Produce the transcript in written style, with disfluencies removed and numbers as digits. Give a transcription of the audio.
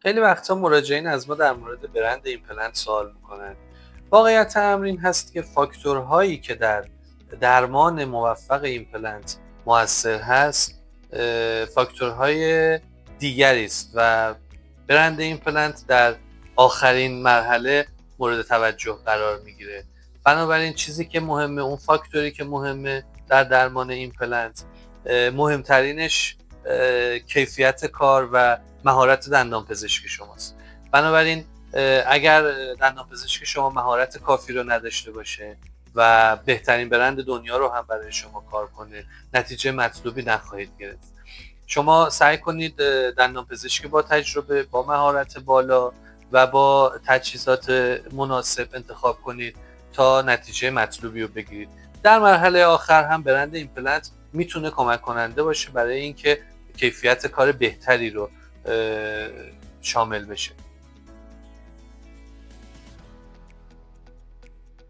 خیلی وقتا مراجعین از ما در مورد برند ایمپلنت سوال میکنن. واقعیت امر این هست که فاکتورهایی که در درمان موفق ایمپلنت مؤثر هست فاکتورهای دیگری است و برند ایمپلنت در آخرین مرحله مورد توجه قرار میگیره. بنابراین چیزی که مهمه، اون فاکتوری که مهمه در درمان ایمپلنت، مهمترینش کیفیت کار و مهارت دندانپزشک شماست. بنابراین اگر دندانپزشک شما مهارت کافی رو نداشته باشه و بهترین برند دنیا رو هم برای شما کار کنه، نتیجه مطلوبی نخواهید گرفت. شما سعی کنید دندانپزشکی با تجربه، با مهارت بالا و با تجهیزات مناسب انتخاب کنید تا نتیجه مطلوبی رو بگیرید. در مرحله آخر هم برند ایمپلنت میتونه کمک کننده باشه برای اینکه کیفیت کار بهتری رو شامل بشه.